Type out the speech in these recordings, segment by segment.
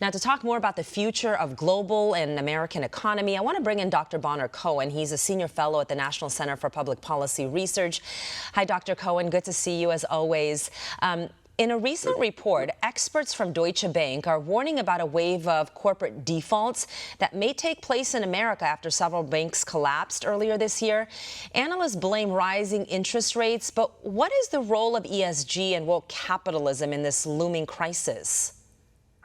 Now, to talk more about the future of global and American economy, I want to bring in Dr. Cohen. He's a senior fellow at the National Center for Public Policy Research. Hi, Dr. Cohen. Good to see you as always. In a recent report, experts from Deutsche Bank are warning about a wave of corporate defaults that may take place in America after several banks collapsed earlier this year. Analysts blame rising interest rates, but what is the role of ESG and woke capitalism in this looming crisis?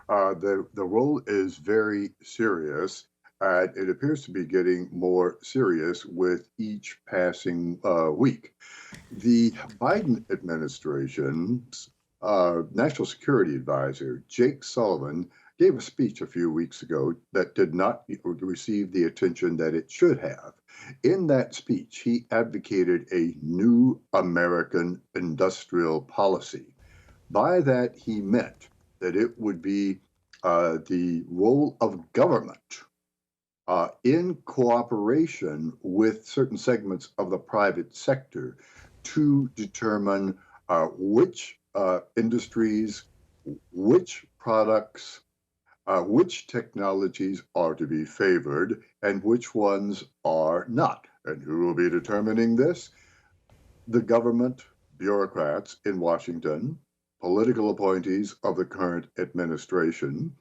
The role is very serious, and it appears to be getting more serious with each passing week. The Biden administration's National Security Advisor, Jake Sullivan, gave a speech a few weeks ago that did not receive the attention that it should have. In that speech, he advocated a new American industrial policy. By that, he meant that it would be the role of government in cooperation with certain segments of the private sector to determine which industries, which products, which technologies are to be favored and which ones are not. And who will be determining this? The government bureaucrats in Washington, political appointees of the current administration,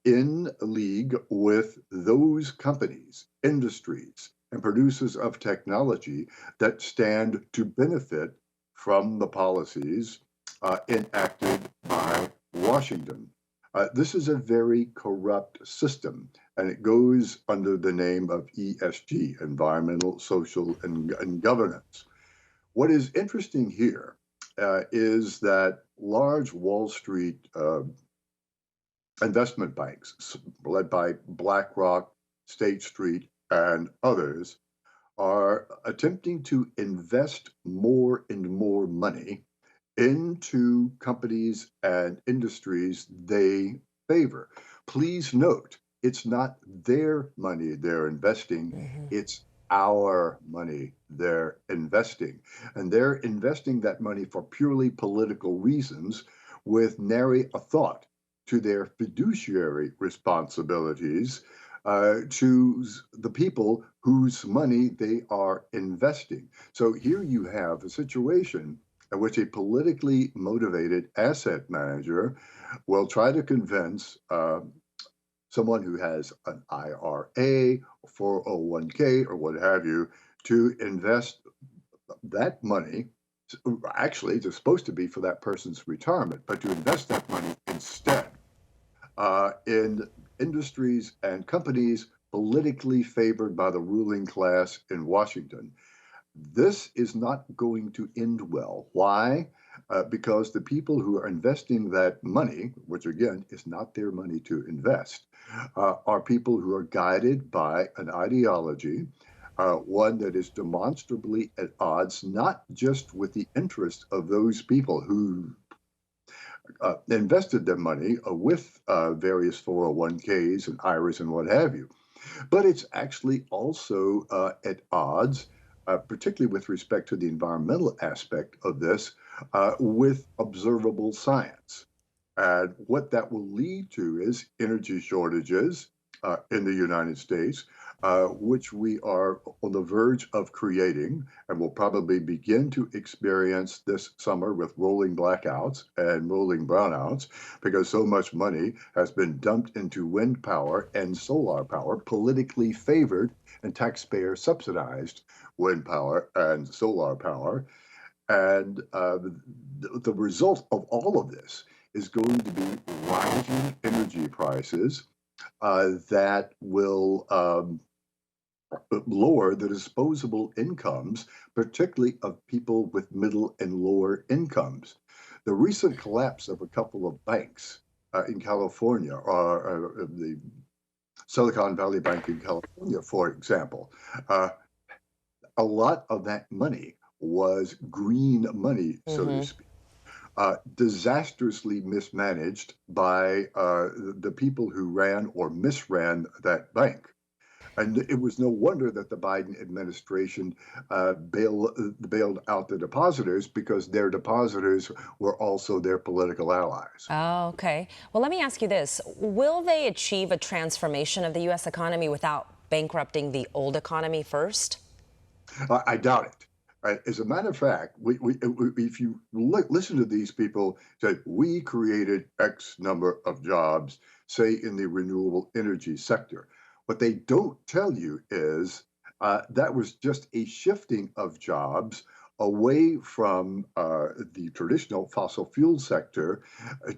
in league with those companies, industries, and producers of technology that stand to benefit from the policies enacted by Washington. This is a very corrupt system, and it goes under the name of ESG, environmental, social, and governance. What is interesting here is that large Wall Street investment banks, led by BlackRock, State Street, and others, are attempting to invest more and more money into companies and industries they favor. Please note, it's not their money they're investing, it's our money they're investing. And they're investing that money for purely political reasons with nary a thought to their fiduciary responsibilities to the people whose money they are investing. So here you have a situation in which a politically motivated asset manager will try to convince someone who has an IRA, 401k, or what have you, to invest that money. Actually, it's supposed to be for that person's retirement, but to invest that money instead in industries and companies politically favored by the ruling class in Washington. This is not going to end well. Why? Because the people who are investing that money, which again is not their money to invest, are people who are guided by an ideology, one that is demonstrably at odds not just with the interests of those people who invested their money with various 401ks and IRAs and what have you, but it's actually also at odds, particularly with respect to the environmental aspect of this, with observable science. And what that will lead to is energy shortages in the United States, which we are on the verge of creating and will probably begin to experience this summer with rolling blackouts and rolling brownouts because so much money has been dumped into wind power and solar power, politically favored and taxpayer subsidized wind power and solar power. And the result of all of this is going to be rising energy prices that will lower the disposable incomes, particularly of people with middle and lower incomes. The recent collapse of a couple of banks in California, or the Silicon Valley Bank in California, for example, a lot of that money was green money, so to speak. Disastrously mismanaged by the people who ran or misran that bank. And it was no wonder that the Biden administration bailed out the depositors, because their depositors were also their political allies. Oh, okay. Well, let me ask you this. Will they achieve a transformation of the U.S. economy without bankrupting the old economy first? I doubt it. As a matter of fact, if you listen to these people say, we created X number of jobs, say in the renewable energy sector. What they don't tell you is that was just a shifting of jobs away from the traditional fossil fuel sector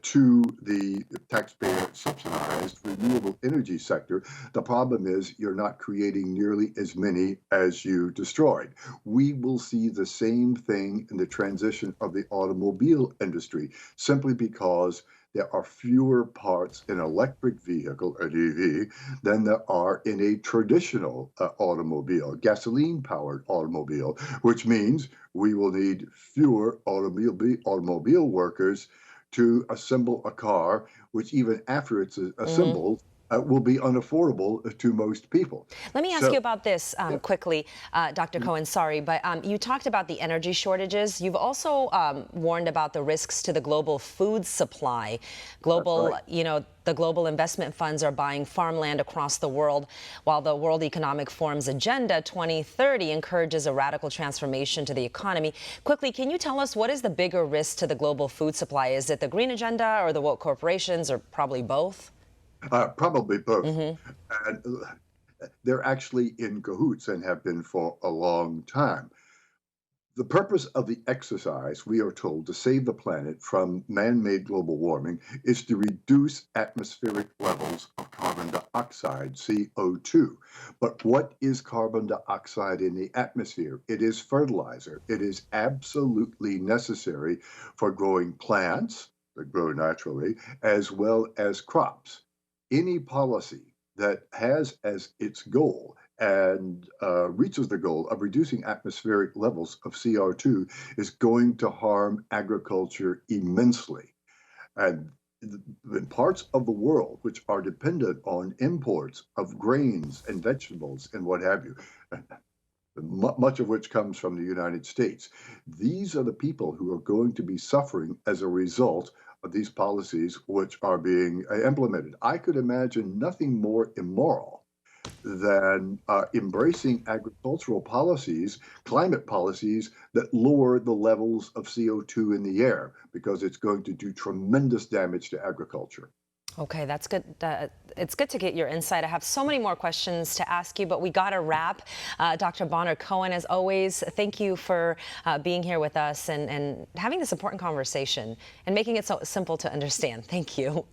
to the taxpayer subsidized renewable energy sector. The problem is you're not creating nearly as many as you destroyed. We will see the same thing in the transition of the automobile industry, simply because there are fewer parts in an electric vehicle, an EV, than there are in a traditional automobile, gasoline-powered automobile, which means we will need fewer automobile workers to assemble a car, which even after it's assembled, will be unaffordable to most people. Let me ask So, you about this yeah. quickly, Dr. Cohen, sorry, but you talked about the energy shortages. You've also warned about the risks to the global food supply. That's right. The global investment funds are buying farmland across the world, while the World Economic Forum's Agenda 2030 encourages a radical transformation to the economy. Quickly, can you tell us what is the bigger risk to the global food supply? Is it the green agenda or the woke corporations, or probably both? Probably both. Mm-hmm. And they're actually in cahoots and have been for a long time. The purpose of the exercise, we are told, to save the planet from man-made global warming is to reduce atmospheric levels of carbon dioxide, CO2. But what is carbon dioxide in the atmosphere? It is fertilizer. It is absolutely necessary for growing plants that grow naturally, as well as crops. Any policy that has as its goal and reaches the goal of reducing atmospheric levels of CO2 is going to harm agriculture immensely. And in parts of the world which are dependent on imports of grains and vegetables and what have you, much of which comes from the United States, these are the people who are going to be suffering as a result of these policies which are being implemented. I could imagine nothing more immoral than embracing agricultural policies, climate policies that lower the levels of CO2 in the air, because it's going to do tremendous damage to agriculture. Okay, that's good. It's good to get your insight. I have so many more questions to ask you, but we got to wrap. Dr. Bonner Cohen, as always, thank you for being here with us and having this important conversation and making it so simple to understand. Thank you.